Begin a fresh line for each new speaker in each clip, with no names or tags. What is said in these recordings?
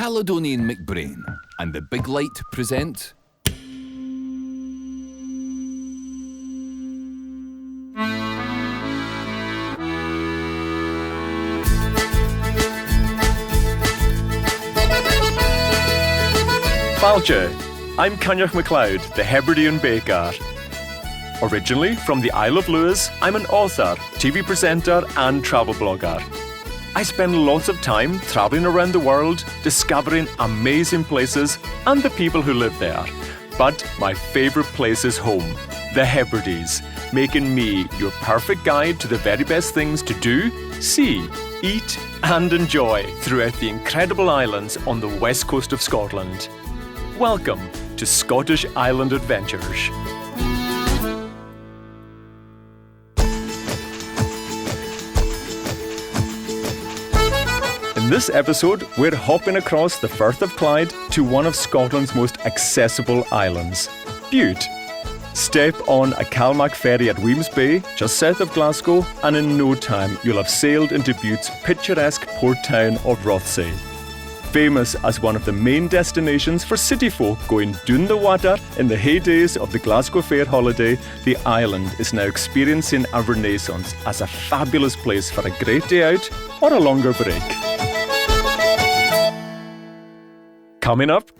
Caledonian McBrain and the Big Light present
Falcha, I'm Coinneach Macleod, the Hebridean Baker. Originally from the Isle of Bute, I'm an author, TV presenter and travel blogger. I spend lots of time travelling around the world, discovering amazing places and the people who live there. But my favourite place is home, the Hebrides, making me your perfect guide to the very best things to do, see, eat and enjoy throughout the incredible islands on the west coast of Scotland. Welcome to Scottish Island Adventures. In this episode, we're hopping across the Firth of Clyde to one of Scotland's most accessible islands, Bute. Step on a Calmac ferry at Wemyss Bay, just south of Glasgow, and in no time you'll have sailed into Bute's picturesque port town of Rothesay. Famous as one of the main destinations for city folk going doon the water in the heydays of the Glasgow Fair holiday, the island is now experiencing a renaissance as a fabulous place for a great day out or a longer break. Coming up,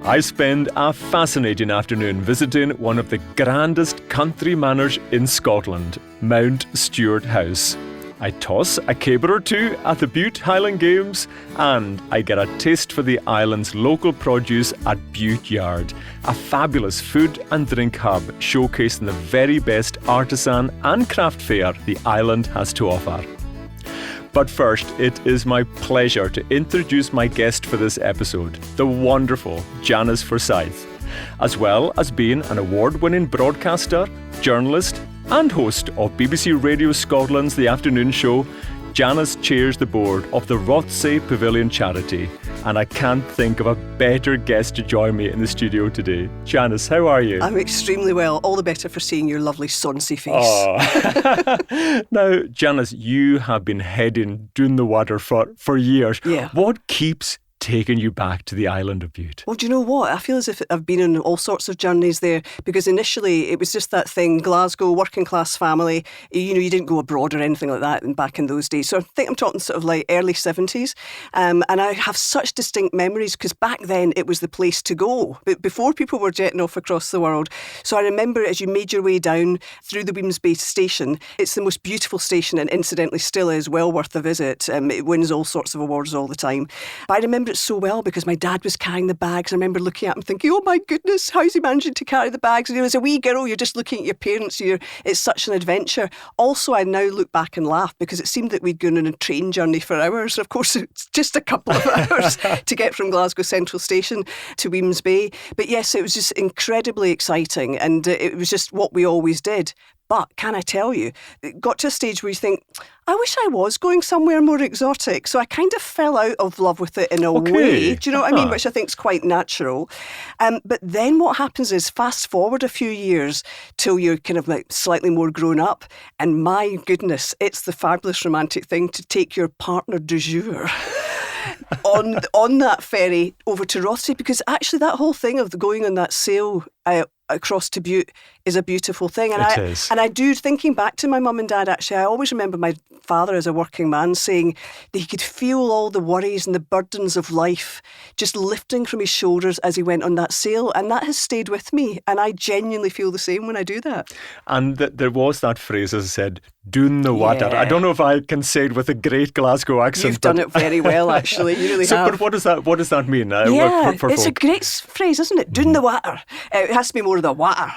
I spend a fascinating afternoon visiting one of the grandest country manors in Scotland, Mount Stuart House. I toss a caber or two at the Bute Highland Games and I get a taste for the island's local produce at Bute Yard, a fabulous food and drink hub showcasing the very best artisan and craft fare the island has to offer. But first, it is my pleasure to introduce my guest for this episode, the wonderful Janice Forsyth. As well as being an award-winning broadcaster, journalist and host of BBC Radio Scotland's The Afternoon Show, Janice chairs the board of the Rothesay Pavilion charity, and I can't think of a better guest to join me in the studio today. Janice, how are you?
I'm extremely well. All the better for seeing your lovely sonsy face.
Oh. Now, Janice, you have been heading down the water for years.
Yeah.
What keeps taking you back to the island of Bute?
Well, do you know what? I feel as if I've been on all sorts of journeys there, because initially it was just that thing, Glasgow, working class family, you didn't go abroad or anything like that back in those days. So I think I'm talking sort of like early 70s. And I have such distinct memories because back then it was the place to go, but before people were jetting off across the world. So I remember as you made your way down through the Wemyss Bay station, it's the most beautiful station and incidentally still is well worth a visit. It wins all sorts of awards all the time. But I remember it so well because my dad was carrying the bags. I remember looking at him thinking, oh my goodness, how's he managing to carry the bags? And as a wee girl, you're just looking at your parents. It's such an adventure. Also, I now look back and laugh because it seemed that we'd gone on a train journey for hours. Of course, it's just a couple of hours to get from Glasgow Central Station to Wemyss Bay. But yes, it was just incredibly exciting and it was just what we always did. But can I tell you, it got to a stage where you think, I wish I was going somewhere more exotic. So I kind of fell out of love with it in a way. Do you know what I mean? Which I think is quite natural. But then what happens is fast forward a few years till you're kind of like slightly more grown up. And my goodness, it's the fabulous romantic thing to take your partner du jour on that ferry over to Rothesay, because actually that whole thing of going on that sail across to Bute is a beautiful thing. And I do, thinking back to my mum and dad, actually, I always remember my father as a working man saying that he could feel all the worries and the burdens of life just lifting from his shoulders as he went on that sail. And that has stayed with me. And I genuinely feel the same when I do that.
And there was that phrase, as I said, doon the water. Yeah. I don't know if I can say it with a great Glasgow accent.
You've done it very well, actually. You really have.
But what does that mean?
For it's folk? A great phrase, isn't it? Doon the water. It has to be more of the water.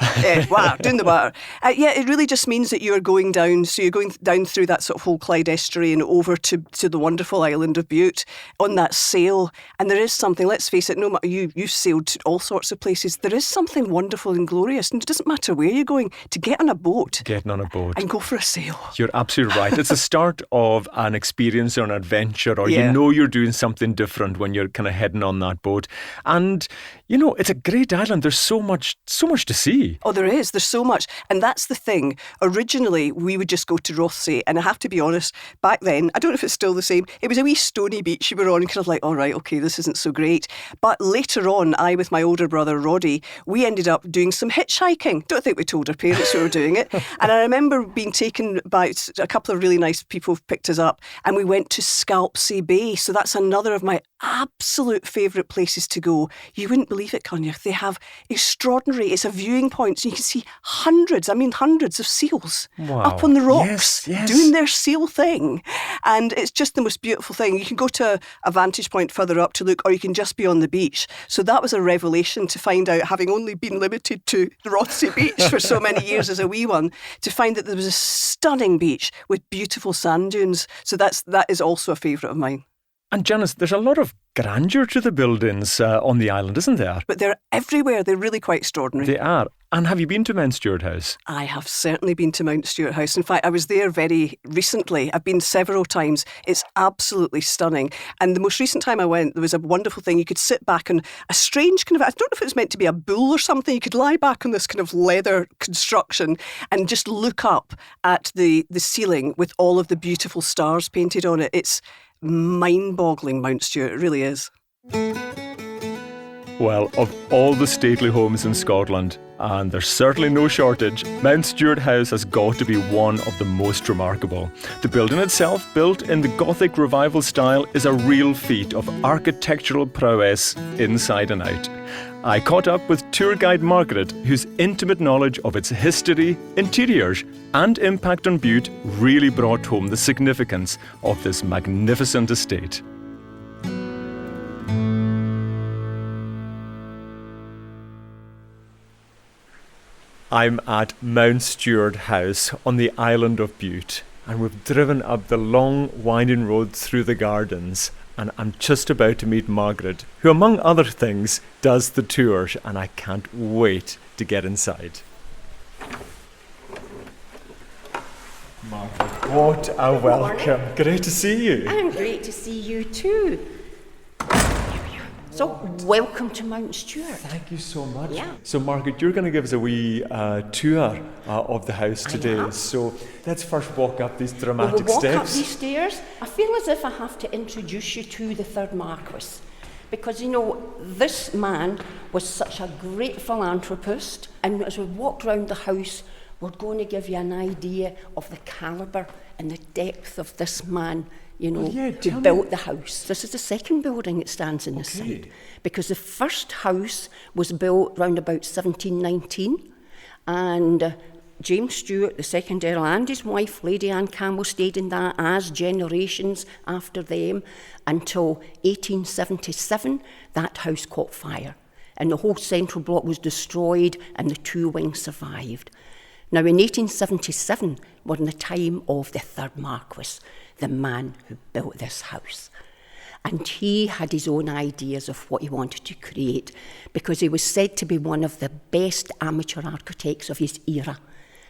Water, doon the water. It really just means that you're going down. So you're going down through that sort of whole Clyde estuary and over to the wonderful island of Bute on that sail. And there is something, let's face it, no matter you've sailed to all sorts of places, there is something wonderful and glorious. And it doesn't matter where you're going, to get on a boat.
Getting on a boat.
And go for a sail.
You're absolutely right. It's the start of an experience or an adventure, or you know you're doing something different when you're kind of heading on that boat. And, it's a great island. There's so much to see.
Oh, there is. is. There's so much. And that's the thing. Originally, we would just go to Rothsay. And I have to be honest, back then, I don't know if it's still the same, it was a wee stony beach you were on, kind of like, all right, okay, this isn't so great. But later on, I, with my older brother, Roddy, we ended up doing some hitchhiking. Don't think we told our parents we were doing it. And I remember being taken by a couple of really nice people who picked us up, and we went to Scalpsea Bay. So that's another of my absolute favourite places to go. You wouldn't believe it, Coinneach. They have extraordinary, it's a viewing point, so you can see hundreds of seals up on the rocks doing their seal thing. And it's just the most beautiful thing. You can go to a vantage point further up to look, or you can just be on the beach. So that was a revelation to find out, having only been limited to the Rothsay Beach for so many years as a wee one, to find that there was a stunning beach with beautiful sand dunes. So that is also a favourite of mine.
And Janice, there's a lot of grandeur to the buildings on the island, isn't there?
But they're everywhere. They're really quite extraordinary.
They are. And have you been to Mount Stuart House?
I have certainly been to Mount Stuart House. In fact, I was there very recently. I've been several times. It's absolutely stunning. And the most recent time I went, there was a wonderful thing. You could sit back on a strange kind of, I don't know if it was meant to be a bull or something. You could lie back on this kind of leather construction and just look up at the ceiling with all of the beautiful stars painted on it. It's mind-boggling, Mount Stuart. It really is.
Well, of all the stately homes in Scotland, and there's certainly no shortage, Mount Stuart House has got to be one of the most remarkable. The building itself, built in the Gothic Revival style, is a real feat of architectural prowess inside and out. I caught up with tour guide Margaret, whose intimate knowledge of its history, interiors and impact on Bute really brought home the significance of this magnificent estate. I'm at Mount Stuart House on the island of Bute, and we've driven up the long winding road through the gardens, and I'm just about to meet Margaret, who among other things does the tours, and I can't wait to get inside. Margaret, what a welcome. Great to see you.
And great to see you too. So, welcome to Mount Stuart.
Thank you so much.
Yeah.
So, Margaret, you're going to give us a wee tour of the house today. So, let's first walk up these dramatic
we'll walk
steps.
up these stairs. I feel as if I have to introduce you to the third Marquis. Because, you know, this man was such a great philanthropist. And as we walked round the house, we're going to give you an idea of the calibre and the depth of this man, you know, who built the house. This is the second building that stands in this side. Because the first house was built round about 1719. And James Stewart, the second Earl, and his wife, Lady Anne Campbell, stayed in that as generations after them until 1877. That house caught fire. And the whole central block was destroyed and the two wings survived. Now, in 1877, we're in the time of the third Marquis, the man who built this house. And he had his own ideas of what he wanted to create because he was said to be one of the best amateur architects of his era.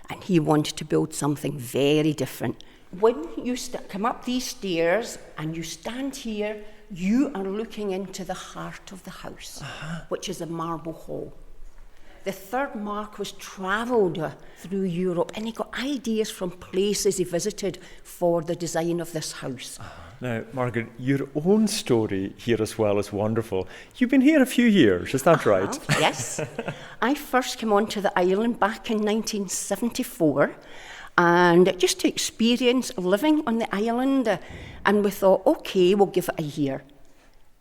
And he wanted to build something very different. When you come up these stairs and you stand here, you are looking into the heart of the house, which is a marble hall. The third Marquis travelled through Europe and he got ideas from places he visited for the design of this house.
Now, Margaret, your own story here as well is wonderful. You've been here a few years, is that right?
Yes. I first came onto the island back in 1974 and just to experience living on the island and we thought, OK, we'll give it a year.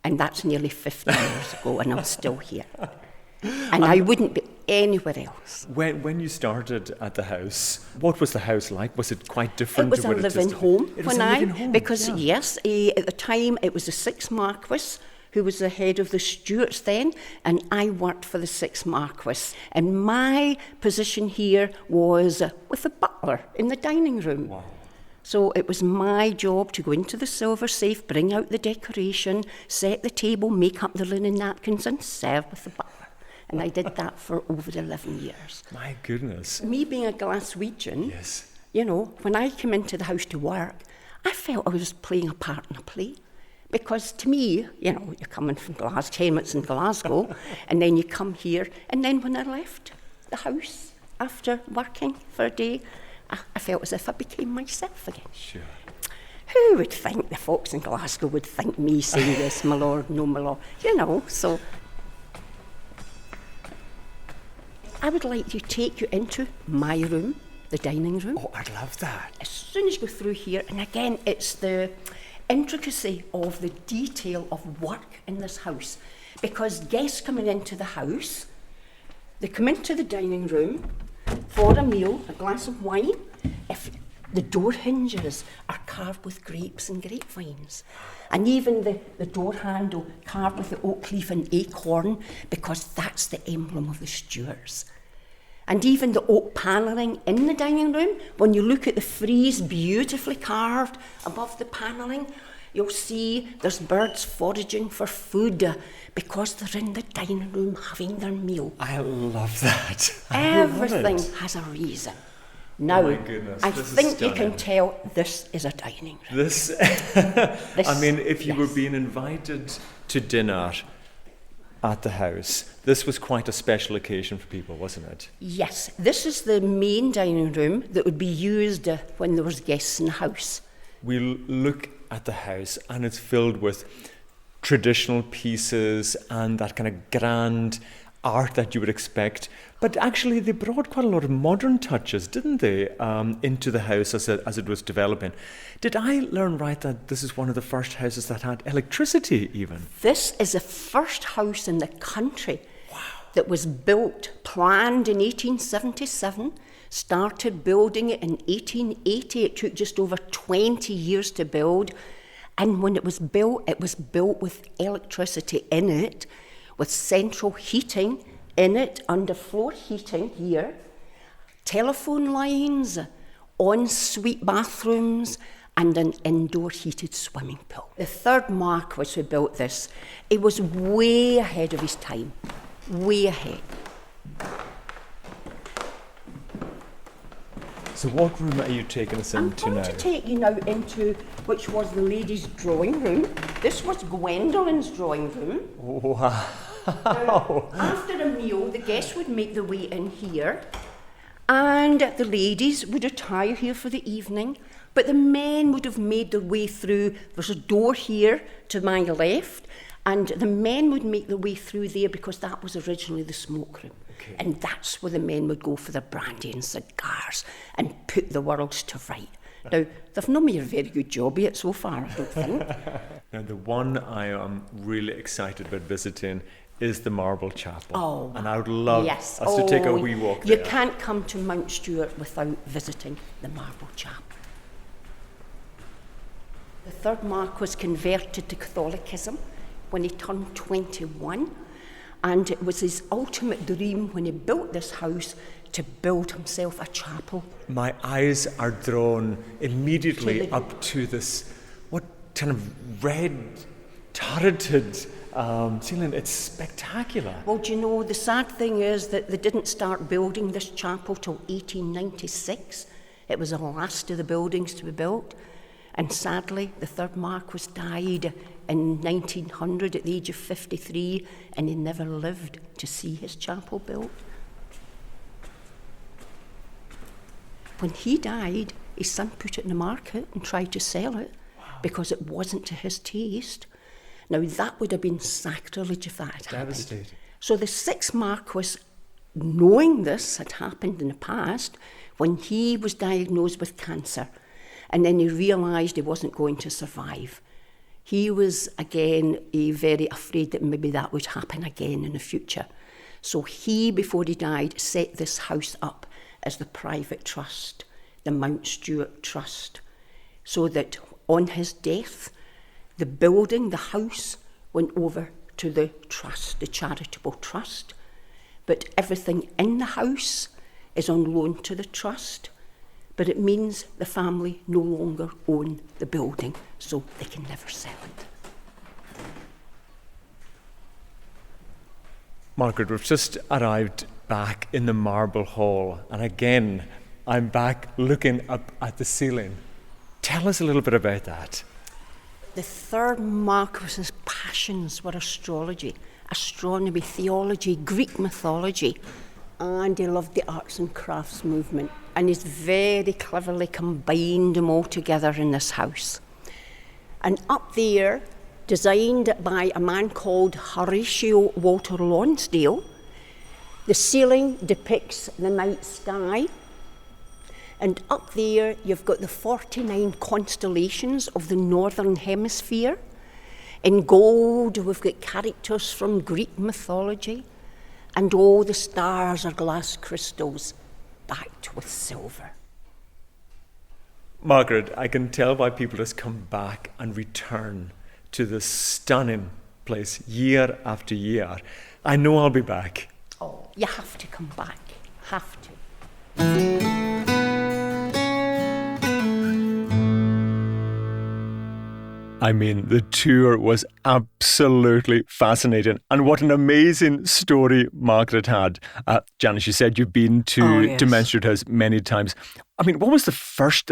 And that's nearly 50 years ago and I'm still here. And I wouldn't be anywhere else.
When you started at the house, what was the house like? Was it quite different?
It was
to what
a living home because
yeah.
yes, at the time it was the sixth Marquis who was the head of the Stuarts then, and I worked for the sixth Marquis. And my position here was with the butler in the dining room.
Wow.
So it was my job to go into the silver safe, bring out the decoration, set the table, make up the linen napkins, and serve with the butler. And I did that for over 11 years.
My goodness.
Me being a Glaswegian,
yes.
You know, when I came into the house to work, I felt I was playing a part in a play. Because to me, you know, you're coming from tenements in Glasgow, and then you come here, and then when I left the house, after working for a day, I felt as if I became myself again.
Sure.
Who would think the folks in Glasgow would think me saying this, my lord, no, my lord, so. I would like to take you into my room, the dining room.
Oh, I'd love that.
As soon as you go through here, and again, it's the intricacy of the detail of work in this house. Because guests coming into the house, they come into the dining room for a meal, a glass of wine. If the door hinges are carved with grapes and grapevines. And even the door handle carved with the oak leaf and acorn, because that's the emblem of the Stuarts. And even the oak panelling in the dining room, when you look at the frieze beautifully carved above the panelling, you'll see there's birds foraging for food because they're in the dining room having their meal.
I love that.
Everything has a reason. Now,
oh my goodness,
I
this
think
is
you
stunning.
can tell this is a dining room.
This, I mean, if you were being invited to dinner at the house, this was quite a special occasion for people, wasn't it?
Yes, this is the main dining room that would be used when there was guests in the house.
We'll look at the house and it's filled with traditional pieces and that kind of grand art that you would expect. But actually they brought quite a lot of modern touches, didn't they, into the house as it was developing. Did I learn right that this is one of the first houses that had electricity even?
This is the first house in the country that was built, planned in 1877, started building it in 1880. It took just over 20 years to build. And when it was built with electricity in it, with central heating in it, underfloor heating here, telephone lines, ensuite bathrooms, and an indoor heated swimming pool. The third Marquis who built this, he was way ahead of his time, way ahead.
So what room are you taking us into
I'm
now?
going to take you now into, which was the ladies' drawing room. This was Gwendolyn's drawing room.
Wow.
Now, after a meal, the guests would make their way in here, and the ladies would retire here for the evening, but the men would have made their way through. There's a door here to my left, and the men would make their way through there because that was originally the smoke room. Okay. And that's where the men would go for their brandy and cigars and put the worlds to right. Now, they've not made a very good job yet so far, I don't think.
Now, the one I am really excited about visiting is the Marble Chapel.
Oh,
and I would love
yes.
us to take a wee walk
You
there.
can't come to Mount Stuart without visiting the Marble Chapel. The third Marquis converted to Catholicism when he turned 21, and it was his ultimate dream when he built this house to build himself a chapel.
My eyes are drawn immediately up to this, what kind of red, turreted ceiling. It's spectacular.
Well, do you know, the sad thing is that they didn't start building this chapel till 1896. It was the last of the buildings to be built. And sadly, the third Marquis died in 1900 at the age of 53, and he never lived to see his chapel built. When he died, his son put it in the market and tried to sell it because it wasn't to his taste. Now, that would have been sacrilege if that had happened.
Devastating.
So the sixth Marquis, knowing this had happened in the past, when he was diagnosed with cancer, and then he realised he wasn't going to survive, he was again very afraid that maybe that would happen again in the future. So he, before he died, set this house up as the private trust, the Mount Stuart Trust, so that on his death, the building, the house, went over to the trust, the charitable trust. But everything in the house is on loan to the trust. But it means the family no longer own the building, so they can never sell it.
Margaret, we've just arrived back in the Marble Hall, and again, I'm back looking up at the ceiling. Tell us a little bit about that.
The third Marquis's passions were astrology, astronomy, theology, Greek mythology, and he loved the arts and crafts movement, and he's very cleverly combined them all together in this house. And up there, designed by a man called Horatio Walter Lonsdale, the ceiling depicts the night sky, and up there you've got the 49 constellations of the Northern Hemisphere. In gold we've got characters from Greek mythology, and all the stars are glass crystals backed with silver.
Margaret, I can tell why people just come back and return to this stunning place year after year. I know I'll be back.
Oh, you have to come back. Have to.
I mean, the tour was absolutely fascinating. And what an amazing story Margaret had. Janice, you said you've been to Mount Stuart House many times. I mean, what was the first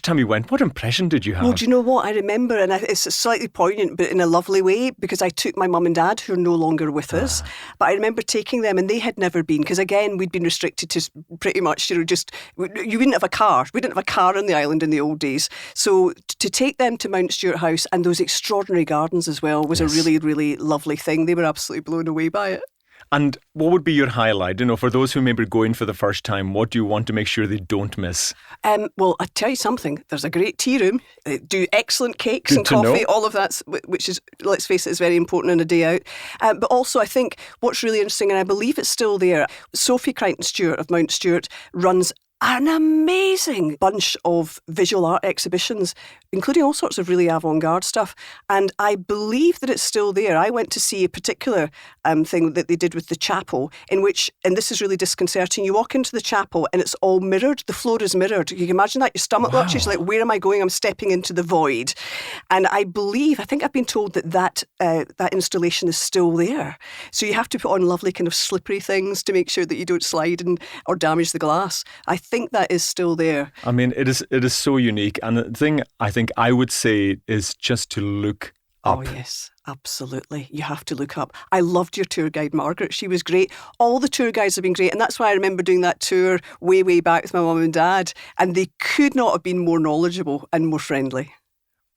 time you went? What impression did you have?
Well, do you know what? I remember, and it's slightly poignant, but in a lovely way, because I took my mum and dad, who are no longer with us. But I remember taking them, and they had never been, because again, we'd been restricted to pretty much, you wouldn't have a car. We didn't have a car on the island in the old days. So to take them to Mount Stuart House and those extraordinary gardens as well was a really, really lovely thing. They were absolutely blown away by it.
And what would be your highlight? For those who may be going for the first time, what do you want to make sure they don't miss?
Well, I'll tell you something. There's a great tea room. They do excellent cakes and coffee. All of that, which is, let's face it, is very important on a day out. But also, I think what's really interesting, and I believe it's still there, Sophie Crichton-Stewart of Mount Stuart runs an amazing bunch of visual art exhibitions, including all sorts of really avant-garde stuff. And I believe that it's still there. I went to see a particular thing that they did with the chapel, in which, and this is really disconcerting, you walk into the chapel and it's all mirrored. The floor is mirrored. You can imagine that. Your stomach lurches, like, where am I going? I'm stepping into the void. And I think I've been told that installation is still there. So you have to put on lovely kind of slippery things to make sure that you don't slide or damage the glass. I think that is still there. I mean,
it is so unique. And the thing I think I would say is just to look up.
Oh, yes, absolutely. You have to look up. I loved your tour guide, Margaret. She was great. All the tour guides have been great. And that's why I remember doing that tour way, way back with my mum and dad. And they could not have been more knowledgeable and more friendly.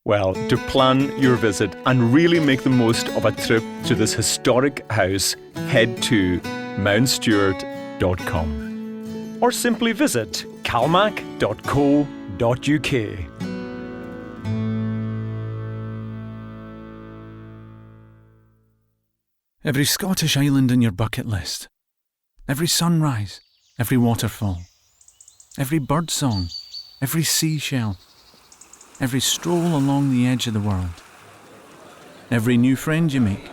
Well, to plan your visit and really make the most of a trip to this historic house, head to mountstuart.com. Or simply visit calmac.co.uk.
Every Scottish island in your bucket list. Every sunrise, every waterfall. Every bird song, every seashell. Every stroll along the edge of the world. Every new friend you make.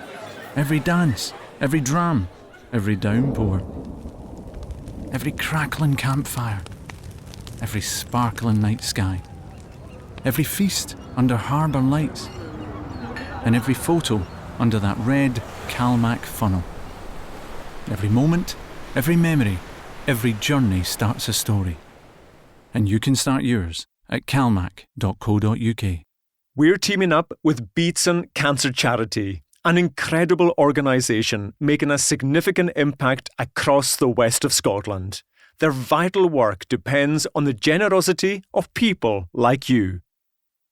Every dance, every dram, every downpour. Every crackling campfire, every sparkling night sky, every feast under harbour lights, and every photo under that red Calmac funnel. Every moment, every memory, every journey starts a story. And you can start yours at calmac.co.uk.
We're teaming up with Beatson Cancer Charity, an incredible organisation making a significant impact across the west of Scotland. Their vital work depends on the generosity of people like you.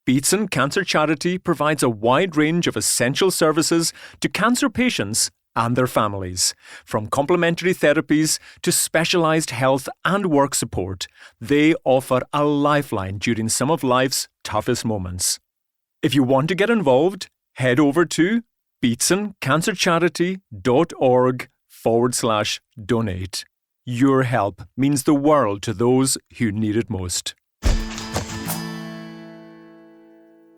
Beatson Cancer Charity provides a wide range of essential services to cancer patients and their families. From complementary therapies to specialised health and work support, they offer a lifeline during some of life's toughest moments. If you want to get involved, head over to beatsoncancercharity.org/donate. Your help means the world to those who need it most.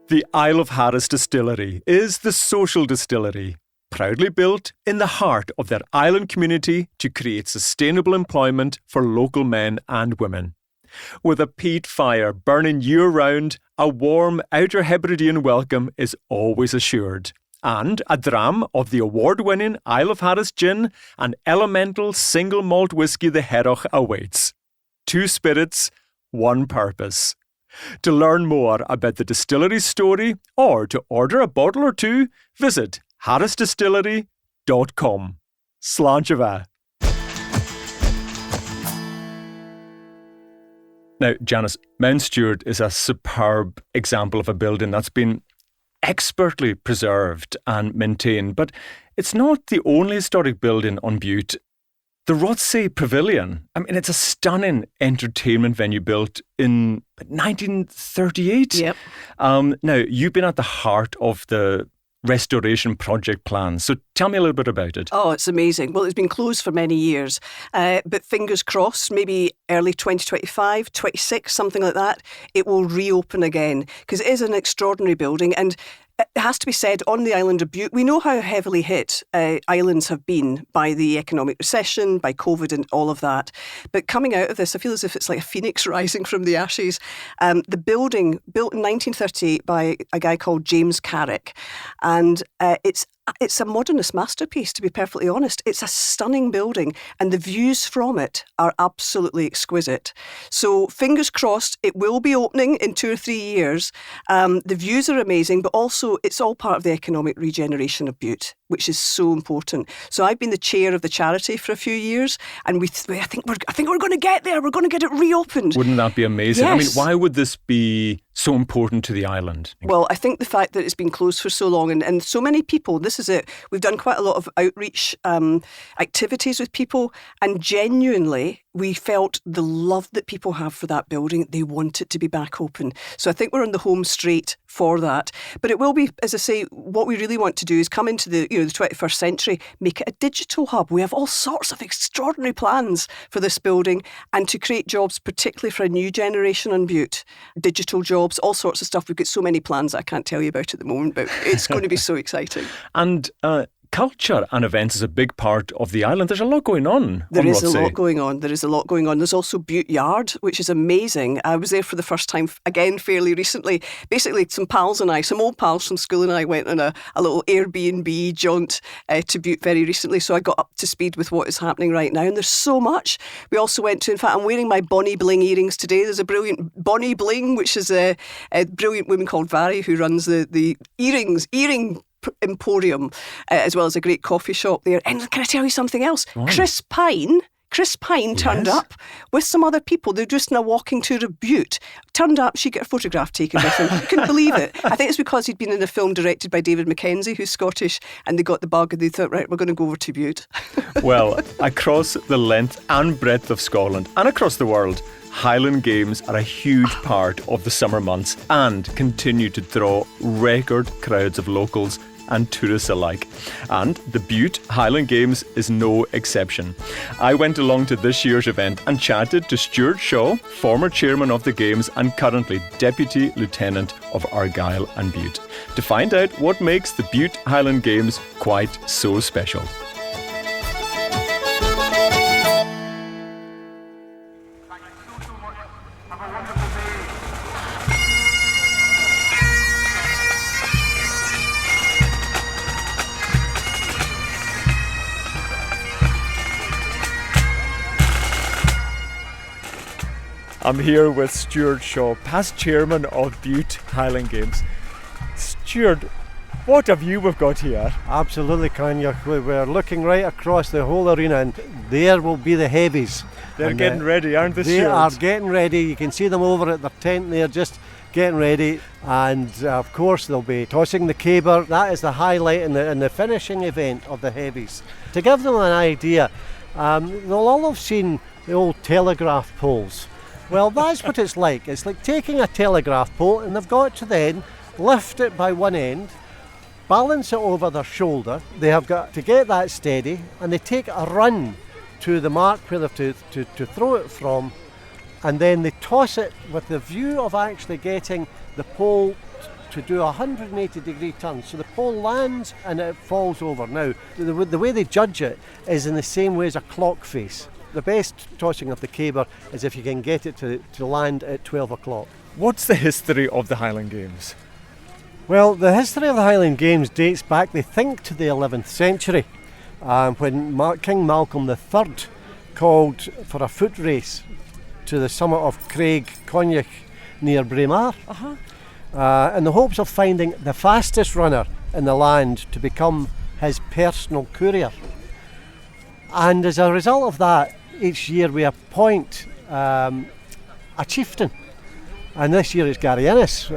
The Isle of Harris Distillery is the social distillery, proudly built in the heart of their island community to create sustainable employment for local men and women. With a peat fire burning year-round, a warm outer Hebridean welcome is always assured. And a dram of the award-winning Isle of Harris gin and elemental single malt whisky the Heroch awaits. 2 spirits, 1 purpose. To learn more about the distillery's story or to order a bottle or 2, visit harrisdistillery.com. Sláinte bheith. Now, Janice, Mount Stuart is a superb example of a building that's been expertly preserved and maintained, but it's not the only historic building on Bute. The Rothsay Pavilion, I mean, it's a stunning entertainment venue built in 1938.
Yep.
Now, you've been at the heart of the restoration project plan. So tell me a little bit about it.
Oh, it's amazing. Well, it's been closed for many years, but fingers crossed, maybe early 2025, 26, something like that, it will reopen again, because it is an extraordinary building. And it has to be said, on the island of Bute, we know how heavily hit islands have been by the economic recession, by COVID and all of that. But coming out of this, I feel as if it's like a phoenix rising from the ashes. The building, built in 1938 by a guy called James Carrick, and it's a modernist masterpiece, to be perfectly honest. It's a stunning building, and the views from it are absolutely exquisite. So fingers crossed, it will be opening in 2 or 3 years. The views are amazing, but also it's all part of the economic regeneration of Bute, which is so important. So I've been the chair of the charity for a few years, and I think we're going to get there. We're going to get it reopened.
Wouldn't that be amazing?
Yes.
I mean, why would this be so important to the island?
Well, I think the fact that it's been closed for so long and so many people, this is it. We've done quite a lot of outreach activities with people, and genuinely we felt the love that people have for that building. They want it to be back open. So I think we're on the home straight for that. But it will be, as I say, what we really want to do is come into the 21st century, make it a digital hub. We have all sorts of extraordinary plans for this building, and to create jobs, particularly for a new generation on Bute. Digital jobs, all sorts of stuff. We've got so many plans that I can't tell you about at the moment, but it's going to be so exciting.
And culture and events is a big part of the island. There's a lot going on.
There is
Rothsay.
a lot going on. There is a lot going on. There's also Bute Yard, which is amazing. I was there for the first time, again, fairly recently. Basically, some old pals from school and I went on a little Airbnb jaunt to Bute very recently. So I got up to speed with what is happening right now. And there's so much. We also went to, in fact, I'm wearing my Bonnie Bling earrings today. There's a brilliant Bonnie Bling, which is a brilliant woman called Vary who runs the earring emporium, as well as a great coffee shop there. And can I tell you something else?
Oh.
Chris Pine turned up with some other people. They're just in a walking tour of Bute. Turned up, she got a photograph taken with him. Couldn't believe it. I think it's because he'd been in a film directed by David Mackenzie, who's Scottish, and they got the bug and they thought, right, we're going to go over to Bute.
Well, across the length and breadth of Scotland and across the world, Highland Games are a huge part of the summer months and continue to draw record crowds of locals and tourists alike. And the Bute Highland Games is no exception. I went along to this year's event and chatted to Stuart Shaw, former chairman of the Games and currently Deputy Lieutenant of Argyll and Bute, to find out what makes the Bute Highland Games quite so special. I'm here with Stuart Shaw, past chairman of Bute Highland Games. Stuart, what a view we've got here.
Absolutely, Coinneach. We're looking right across the whole arena, and there will be the heavies.
They're getting ready, aren't they,
They
Stuart?
are getting ready. You can see them over at their tent there, just getting ready. And of course, they'll be tossing the caber. That is the highlight and the finishing event of the heavies. To give them an idea, they'll all have seen the old telegraph poles. Well, that's what it's like. It's like taking a telegraph pole, and they've got to then lift it by one end, balance it over their shoulder. They have got to get that steady, and they take a run to the mark where they've to throw it from, and then they toss it with the view of actually getting the pole to do a 180 degree turn. So the pole lands and it falls over. Now, the way they judge it is in the same way as a clock face. The best tossing of the caber is if you can get it to land at 12 o'clock.
What's the history of the Highland Games?
Well, the history of the Highland Games dates back, they think, to the 11th century, when King Malcolm III called for a foot race to the summit of Craig Coinneach near Braemar, in the hopes of finding the fastest runner in the land to become his personal courier. And as a result of that, each year we appoint a a chieftain. And this year it's Gary Innes,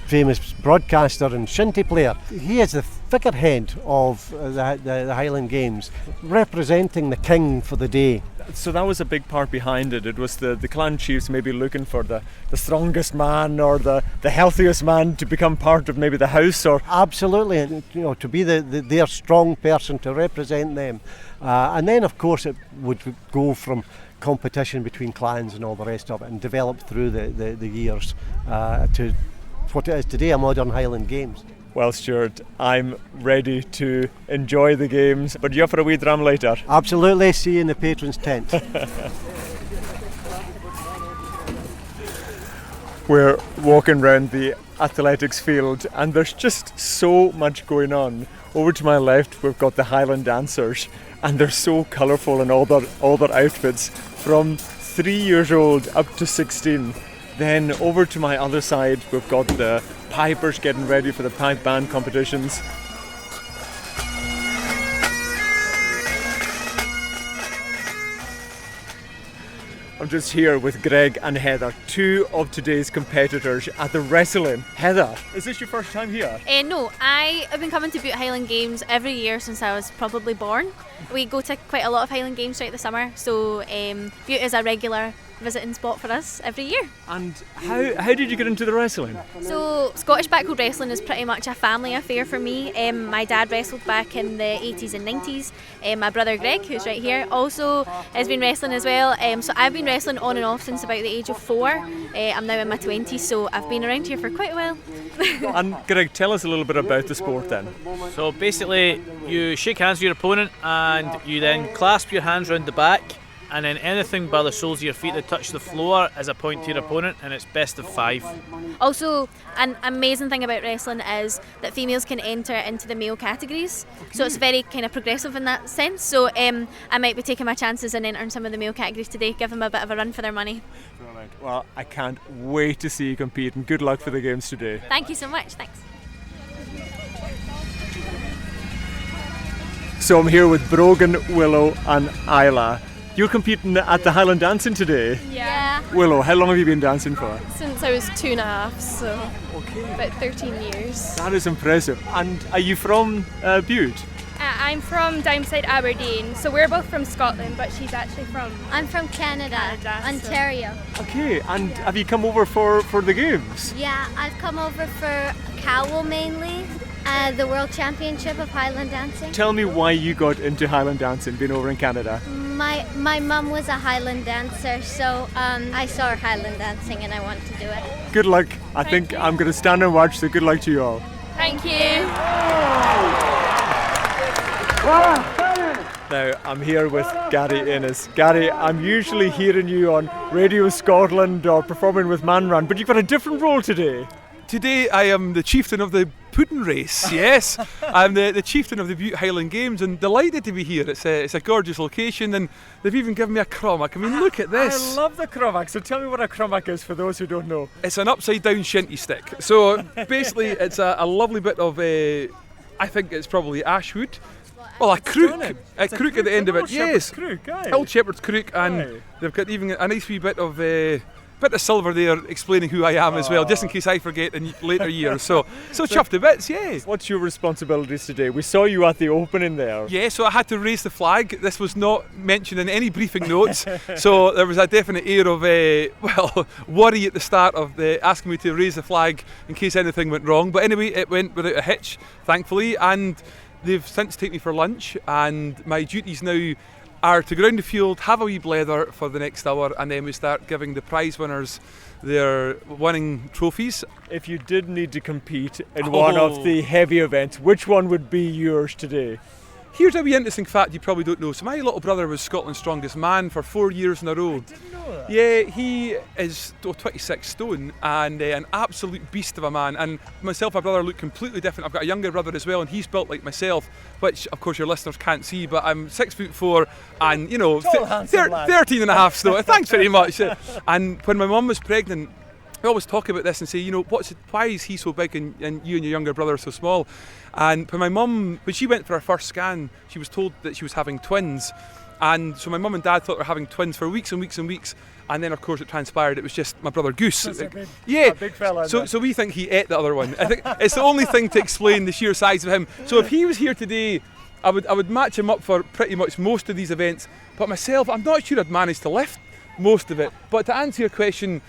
famous broadcaster and shinty player. He is the figurehead of the Highland Games, representing the king for the day.
So that was a big part behind it. It was the clan chiefs maybe looking for the strongest man or the healthiest man to become part of maybe the house, or
Absolutely, and, to be their strong person to represent them. And then of course it would go from competition between clans and all the rest of it, and develop through the years to what it is today, a modern Highland Games.
Well, Stuart, I'm ready to enjoy the games, but you up for a wee dram later?
Absolutely, see you in the patrons' tent.
We're walking around the athletics field and there's just so much going on. Over to my left we've got the Highland dancers, and they're so colourful in all their outfits, from 3 years old up to 16. Then over to my other side we've got the pipers getting ready for the pipe band competitions. I'm just here with Greg and Heather, two of today's competitors at the wrestling. Heather, is this your first time here?
No, I have been coming to Bute Highland Games every year since I was probably born. We go to quite a lot of Highland Games throughout the summer, so Bute is a regular visiting spot for us every year.
And how did you get into the wrestling?
So Scottish backward wrestling is pretty much a family affair for me. My dad wrestled back in the 80s and 90s. My brother Greg, who's right here, also has been wrestling as well. So I've been wrestling on and off since about the age of 4. I'm now in my 20s, so I've been around here for quite a while.
And Greg, tell us a little bit about the sport then.
So basically you shake hands with your opponent and you then clasp your hands round the back, and then anything by the soles of your feet that touch the floor is a point to your opponent, and it's best of 5.
Also, an amazing thing about wrestling is that females can enter into the male categories. So it's very kind of progressive in that sense. So I might be taking my chances and entering some of the male categories today, give them a bit of a run for their money.
Brilliant. Well, I can't wait to see you compete, and good luck for the games today.
Thank you so much. Thanks.
So I'm here with Brogan, Willow and Isla. You're competing at the Highland Dancing today.
Yeah.
Willow, how long have you been dancing for?
Since I was 2.5, so about 13 years.
That is impressive. And are you from Bute?
I'm from down beside Aberdeen, so we're both from Scotland, but she's actually from...
I'm from Canada, Ontario.
Okay, and have you come over for the games?
Yeah, I've come over for Cowell mainly, the World Championship of Highland Dancing.
Tell me why you got into Highland dancing, being over in Canada.
My mum was a Highland dancer, so I saw her Highland dancing and I wanted to do it.
Good luck. I think I'm going to stand and watch, so good luck to you all.
Thank you.
Now, I'm here with Gary Innes. Gary, I'm usually hearing you on Radio Scotland or performing with Manran, but you've got a different role today.
Today I am the chieftain of the pudding race, yes. I'm the chieftain of the Bute Highland Games, and delighted to be here. It's a gorgeous location, and they've even given me a cromach. I mean, look at this.
I love the cromach, so tell me what a cromach is for those who don't know.
It's an upside down shinty stick. So basically it's a lovely bit of, I think it's probably ash wood. Well, a crook. A crook at the end of it, yes.
Crook, aye.
Old shepherd's crook, and
Aye.
they've got even a nice wee bit of silver there explaining who I am as well, just in case I forget in later years. So chuffed to bits, yeah.
What's your responsibilities today? We saw you at the opening there.
Yeah, so I had to raise the flag. This was not mentioned in any briefing notes, so there was a definite air of worry at the start of asking me to raise the flag in case anything went wrong. But anyway, it went without a hitch, thankfully, and they've since taken me for lunch, and my duties now are to go round the field, have a wee blether for the next hour, and then we start giving the prize winners their winning trophies.
If you did need to compete in one of the heavy events, which one would be yours today?
Here's a wee interesting fact you probably don't know. So my little brother was Scotland's strongest man for 4 years in a row.
I didn't know that.
Yeah, he is 26 stone and an absolute beast of a man. And myself and my brother look completely different. I've got a younger brother as well, and he's built like myself, which of course your listeners can't see, but I'm 6'4" and 13 and a half stone. Thanks very much. And when my mum was pregnant, I always talk about this and say, why is he so big and you and your younger brother are so small? And when my mum, when she went for her first scan, she was told that she was having twins. And so my mum and dad thought they were having twins for weeks and weeks and weeks. And then, of course, it transpired it was just my brother Goose.
A big fella.
So we think he ate the other one. I think it's the only thing to explain the sheer size of him. So if he was here today, I would match him up for pretty much most of these events. But myself, I'm not sure I'd manage to lift most of it. But to answer your question,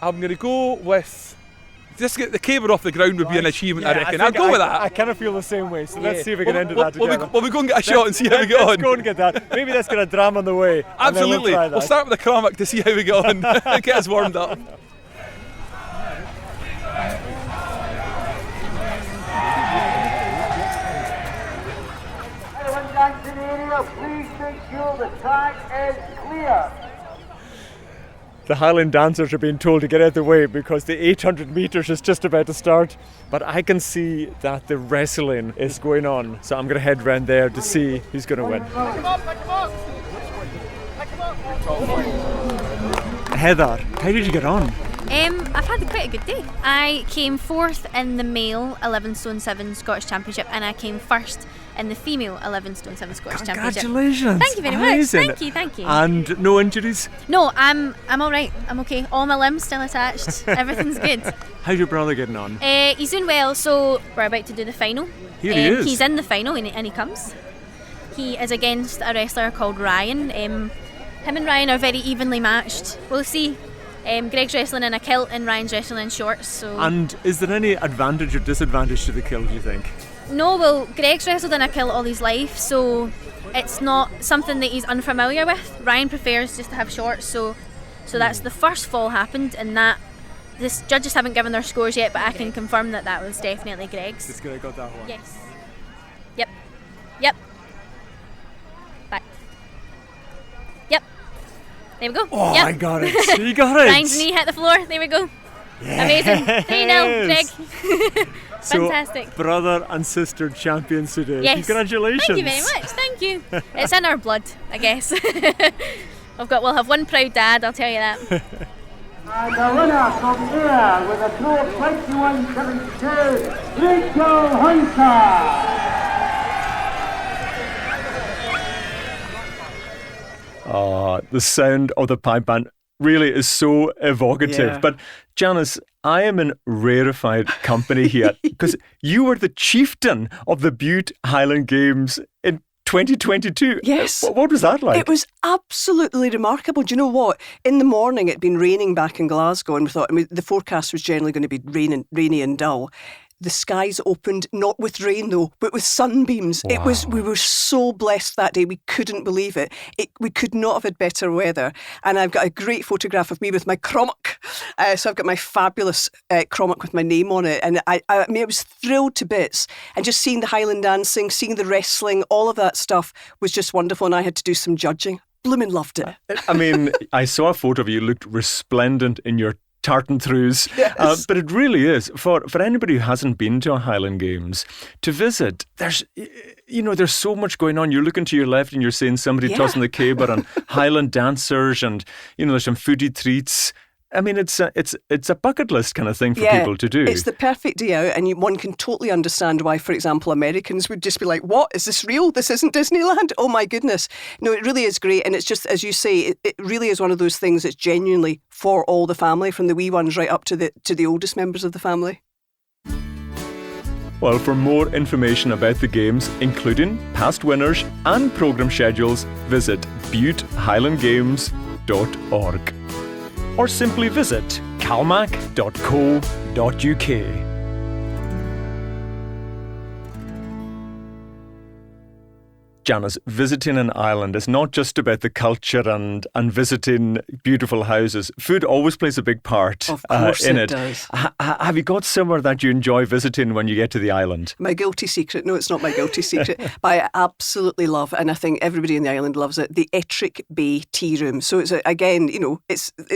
I'm going to go with... Just get the cable off the ground would be an achievement, I reckon. I'll go with that.
I kind of feel the same way, so let's see if we can end that together.
Will we go and get a shot and see how we get on?
Let's go and get that. Maybe let's get a dram on the way.
Absolutely. We'll start with the Coinneach to see how we get on. Get us warmed up.
Anyone dancing in the area, please make sure the track is clear.
The Highland dancers are being told to get out of the way because the 800 metres is just about to start. But I can see that the wrestling is going on. So I'm going to head round there to see who's going to win. Heather, how did you get on?
I've had quite a good day. I came fourth in the male 11 stone 7 Scottish Championship, and I came first in the female 11 stone 7 Scottish Championship.
Congratulations!
Thank you very
Amazing.
much. Thank you.
And no injuries?
No, I'm all right. I'm okay. All my limbs still attached. Everything's good.
How's your brother getting on?
He's doing well. So we're about to do the final.
Here he is.
He's in the final, and he comes. He is against a wrestler called Ryan. Him and Ryan are very evenly matched. We'll see. Greg's wrestling in a kilt and Ryan's wrestling in shorts. So.
And is there any advantage or disadvantage to the kilt, do you think?
No, well, Greg's wrestled in a kilt all his life, so it's not something that he's unfamiliar with. Ryan prefers just to have shorts, so that's the first fall happened, and that the judges haven't given their scores yet, but I can confirm that was definitely Greg's.
Just gonna got that one.
Yes. Yep. Back. Yep. There we go.
Oh,
yep.
I got it. You got it.
Ryan's knee hit the floor. There we go. Yes. Amazing. 3-0, Greg. Fantastic.
So, brother and sister champions today.
Yes.
Congratulations.
Thank you very much. Thank you. It's in our blood, I guess. We'll have one proud dad, I'll tell you that.
And the winner from there with a throw of 21.72, Rachel Hunter.
The sound of the pipe band really is so evocative.
Yeah.
But Janice, I am in rarefied company here because you were the chieftain of the Bute Highland Games in 2022.
Yes.
What was that like?
It was absolutely remarkable. Do you know what? In the morning, it'd been raining back in Glasgow, and we thought, the forecast was generally going to be rainy and dull. The skies opened, not with rain though, but with sunbeams.
Wow.
We were so blessed that day. We couldn't believe it. We could not have had better weather. And I've got a great photograph of me with my Coinneach. So I've got my fabulous Coinneach with my name on it. And I was thrilled to bits. And just seeing the Highland dancing, seeing the wrestling, all of that stuff was just wonderful. And I had to do some judging. Bloomin' loved it.
I mean, I saw a photo of you. You looked resplendent in your tartan throughs.
Yes.
But it really is, for anybody who hasn't been to a Highland Games, to visit, there's so much going on. You're looking to your left and you're seeing somebody tossing the caber and Highland dancers, and there's some foodie treats. I mean, it's a bucket list kind of thing for people to do.
It's the perfect day out, and one can totally understand why, for example, Americans would just be like, what? Is this real? This isn't Disneyland? Oh my goodness. No, it really is great. And it's just, as you say, it really is one of those things that's genuinely for all the family, from the wee ones right up to the oldest members of the family.
Well, for more information about the Games, including past winners and programme schedules, visit butehighlandgames.org. Or simply visit calmac.co.uk. Janice, visiting an island is not just about the culture and visiting beautiful houses. Food always plays a big part
of course
in
it
it.
Does.
Have you got somewhere that you enjoy visiting when you get to the island? My
guilty secret? No, it's not my guilty secret, but I absolutely love, and I think everybody in the island loves it, the Ettrick Bay Tea Room. So it's it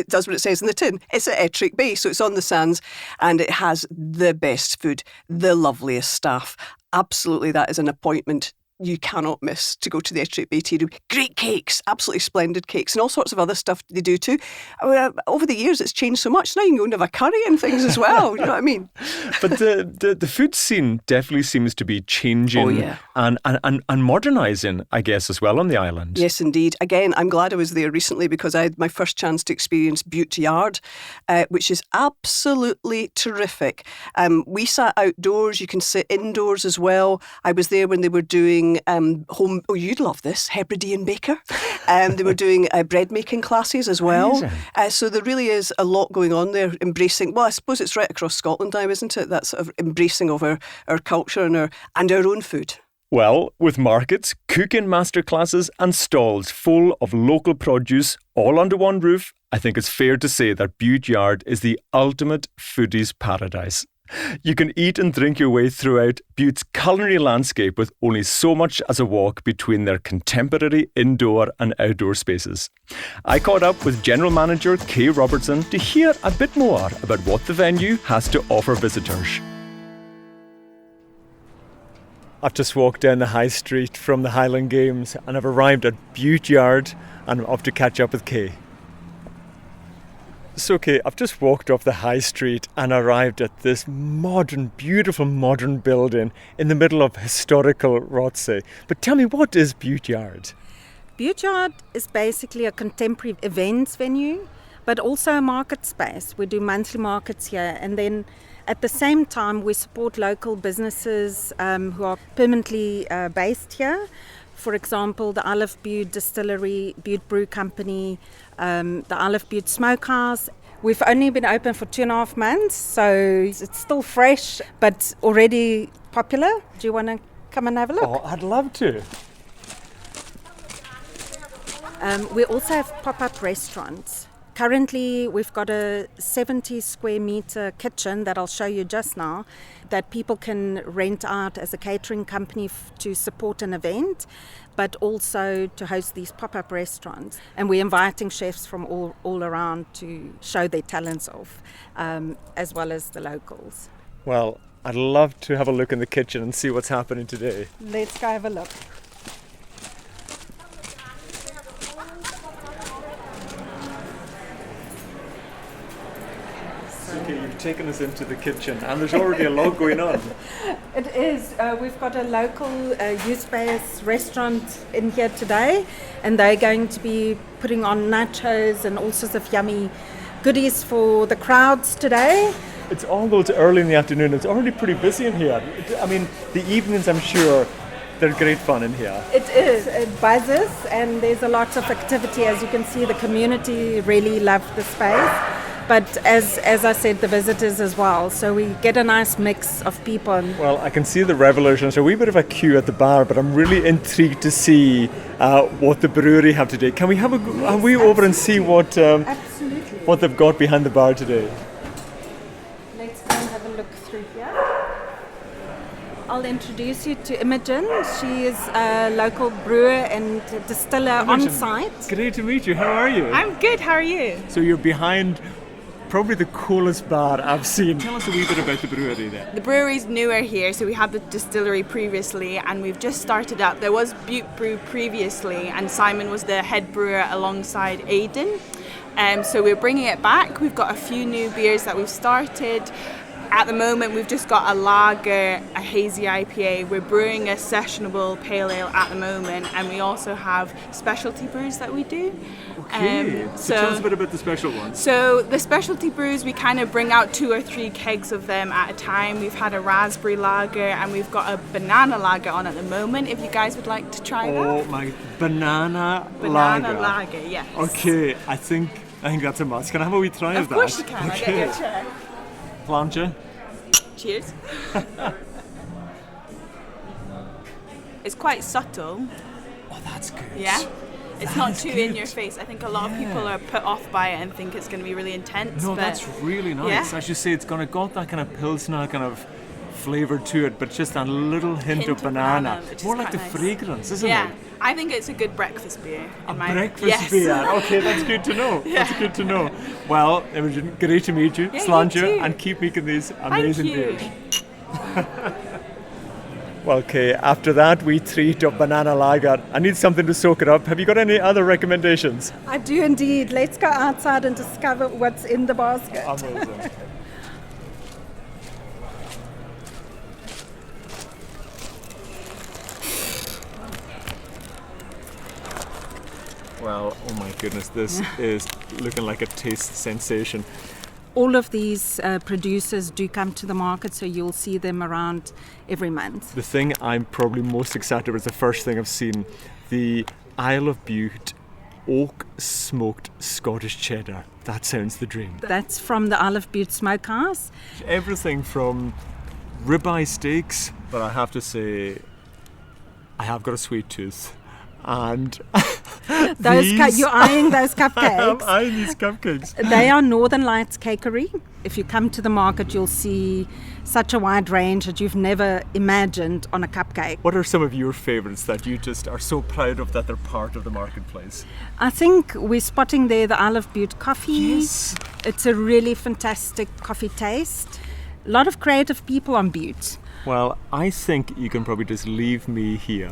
does what it says in the tin. It's at Ettrick Bay, so it's on the sands, and it has the best food, the loveliest staff. Absolutely, that is an appointment you cannot miss to go to the Estuary Bay Tea Room. Great cakes, absolutely splendid cakes, and all sorts of other stuff they do too. Over the years, it's changed so much. Now you can go and have a curry and things as well. You know what I mean?
But the food scene definitely seems to be changing and modernising, I guess, as well on the island.
Yes, indeed. Again, I'm glad I was there recently because I had my first chance to experience Bute Yard, which is absolutely terrific. We sat outdoors. You can sit indoors as well. I was there when they were doing you'd love this, Hebridean Baker. They were doing bread making classes as well. So there really is a lot going on there, embracing, well, I suppose it's right across Scotland now, isn't it? That sort of embracing of our culture and our own food.
Well, with markets, cooking masterclasses and stalls full of local produce all under one roof, I think it's fair to say that Bute Yard is the ultimate foodie's paradise. You can eat and drink your way throughout Bute's culinary landscape with only so much as a walk between their contemporary indoor and outdoor spaces. I caught up with General Manager Kay Robertson to hear a bit more about what the venue has to offer visitors. I've just walked down the high street from the Highland Games and I've arrived at Bute Yard and I'm off to catch up with Kay. So, Kay, I've just walked off the high street and arrived at this beautiful modern building in the middle of historical Rothesay. But tell me, what is Bute Yard?
Bute Yard is basically a contemporary events venue, but also a market space. We do monthly markets here, and then at the same time we support local businesses who are permanently based here. For example, the Isle of Bute Distillery, Bute Brew Company, the Isle of Bute Smokehouse. We've only been open for 2.5 months, so it's still fresh, but already popular. Do you want to come and have a look?
Oh, I'd love to.
We also have pop-up restaurants. Currently, we've got a 70 square metre kitchen that I'll show you just now that people can rent out as a catering company to support an event, but also to host these pop-up restaurants. And we're inviting chefs from all around to show their talents off, as well as the locals.
Well, I'd love to have a look in the kitchen and see what's happening today.
Let's go have a look.
Okay, you've taken us into the kitchen and there's already a lot going on.
It is. We've got a local youth-based restaurant in here today, and they're going to be putting on nachos and all sorts of yummy goodies for the crowds today.
It's although it's early in the afternoon, it's already pretty busy in here. I mean, the evenings, I'm sure, they're great fun in here.
It is. It buzzes, and there's a lot of activity. As you can see, the community really love the space. But as I said, the visitors as well. So we get a nice mix of people. Well,
I can see the revelers. So a wee bit of a queue at the bar, but I'm really intrigued to see what the brewery have today. Can we have a wee over and see what they've got behind the bar today?
Let's go and have a look through here. I'll introduce you to Imogen. She is a local brewer and distiller on site.
Great to meet you. How are you?
I'm good. How are you?
So you're behind probably the coolest bar I've seen. Tell us a wee bit about the brewery then.
The brewery's newer here, so we had the distillery previously and we've just started up. There was Bute Brew previously and Simon was the head brewer alongside Aidan. So we're bringing it back. We've got a few new beers that we've started. At the moment, we've just got a lager, a hazy IPA. We're brewing a sessionable pale ale at the moment, and we also have specialty brews that we do.
Okay, so tell us a bit about the special ones.
So the specialty brews, we kind of bring out 2 or 3 kegs of them at a time. We've had a raspberry lager, and we've got a banana lager on at the moment, if you guys would like to try that.
Oh my, banana lager.
Banana lager, yes.
Okay, I think that's a must. Can I have a wee try of that?
Of course you can, okay. I'll get you a chair.
Plancha.
Cheers. It's quite subtle.
Oh, that's good.
Yeah? It's not too in your face. I think a lot of people are put off by it and think it's going to be really intense.
No, that's really nice.
Yeah?
As you say, it's got that kind of pilsner kind of flavour to it, but just a little hint of banana. More like the fragrance, isn't it?
Yeah. I think it's a good breakfast beer.
Breakfast beer. Okay, that's good to know.
Yeah.
That's good to know. Well, Imogen, great to meet you.
Yeah,
Slàinte,
you too.
and keep making these amazing beers. Well, Kay, after that wee treat of banana lager, I need something to soak it up. Have you got any other recommendations?
I do indeed. Let's go outside and discover what's in the basket.
Amazing. Well, oh my goodness, this is looking like a taste sensation.
All of these producers do come to the market, so you'll see them around every month.
The thing I'm probably most excited about is the first thing I've seen, the Isle of Bute oak smoked Scottish cheddar. That sounds the dream.
That's from the Isle of Bute Smokehouse.
Everything from ribeye steaks, but I have to say, I have got a sweet tooth. And
you're eyeing those cupcakes.
I'm eyeing these cupcakes.
They are Northern Lights cakery. If you come to the market, you'll see such a wide range that you've never imagined on a cupcake.
What are some of your favourites that you just are so proud of that they're part of the marketplace?
I think we're spotting there the Isle of Bute coffee.
Yes.
It's a really fantastic coffee taste. A lot of creative people on Bute.
Well, I think you can probably just leave me here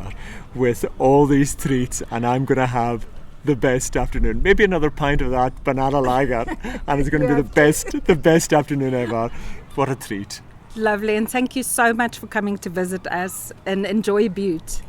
with all these treats and I'm going to have the best afternoon. Maybe another pint of that banana lager and it's going to be the best afternoon ever. What a treat.
Lovely, and thank you so much for coming to visit us and enjoy Bute.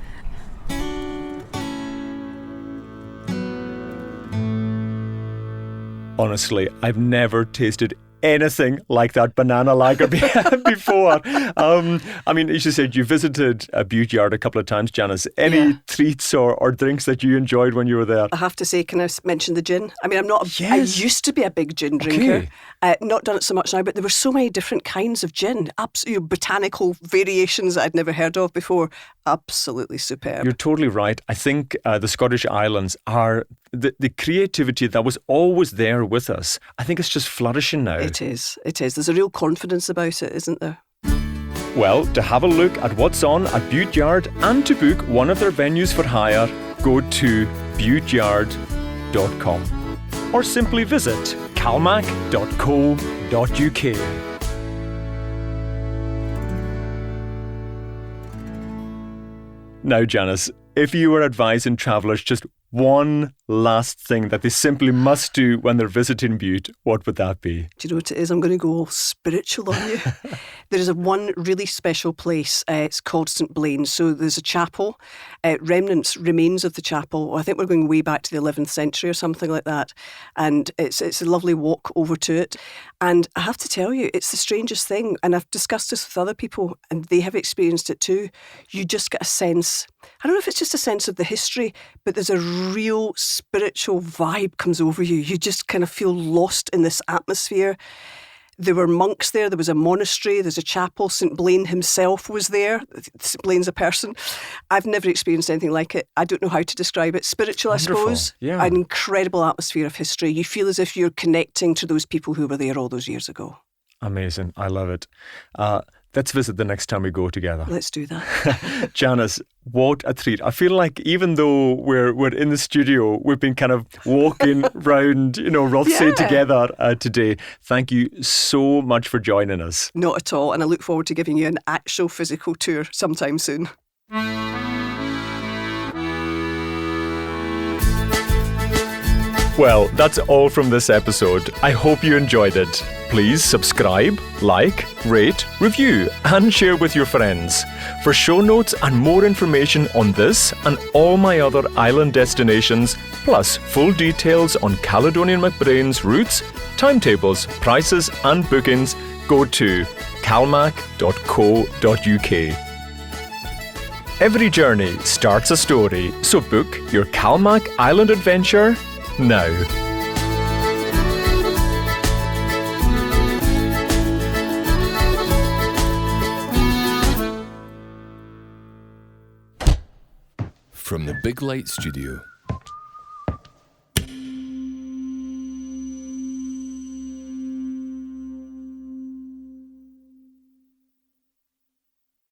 Honestly, I've never tasted anything like that banana lager before. I mean, as you said, you visited a Bute Yard a couple of times, Janice. Any treats or drinks that you enjoyed when you were there?
I have to say, can I mention the gin? I mean, I used to be a big gin drinker. Not done it so much now, but there were so many different kinds of gin. Absolutely botanical variations that I'd never heard of before. Absolutely superb.
You're totally right. I think the Scottish Islands are the creativity that was always there with us. I think it's just flourishing now.
It is. There's a real confidence about it, isn't there?
Well, to have a look at what's on at Bute Yard and to book one of their venues for hire, go to buteyard.com or simply visit calmac.co.uk. Now, Janice, if you were advising travellers just one last thing that they simply must do when they're visiting Bute, what would that be?
Do you know what it is? I'm going to go all spiritual on you. There is one really special place. It's called St Blaine's. So there's a chapel, remains of the chapel. I think we're going way back to the 11th century or something like that. And it's a lovely walk over to it. And I have to tell you, it's the strangest thing. And I've discussed this with other people and they have experienced it too. You just get a sense, I don't know if it's just a sense of the history, but there's a real spiritual vibe comes over you. You just kind of feel lost in this atmosphere. There were monks there. There was a monastery. There's a chapel. St Blaine himself was there. St Blaine's a person. I've never experienced anything like it. I don't know how to describe it. Spiritual,
Wonderful.
I suppose.
Yeah.
An incredible atmosphere of history. You feel as if you're connecting to those people who were there all those years ago.
Amazing. I love it. Let's visit the next time we go together.
Let's do that.
Janice, what a treat. I feel like even though we're in the studio, we've been kind of walking round, Rothsay together today. Thank you so much for joining us.
Not at all. And I look forward to giving you an actual physical tour sometime soon.
Well, that's all from this episode. I hope you enjoyed it. Please subscribe, like, rate, review, and share with your friends. For show notes and more information on this and all my other island destinations, plus full details on Caledonian McBrain's routes, timetables, prices, and bookings, go to calmac.co.uk. Every journey starts a story, so book your Calmac Island adventure now.
From the Big Light Studio.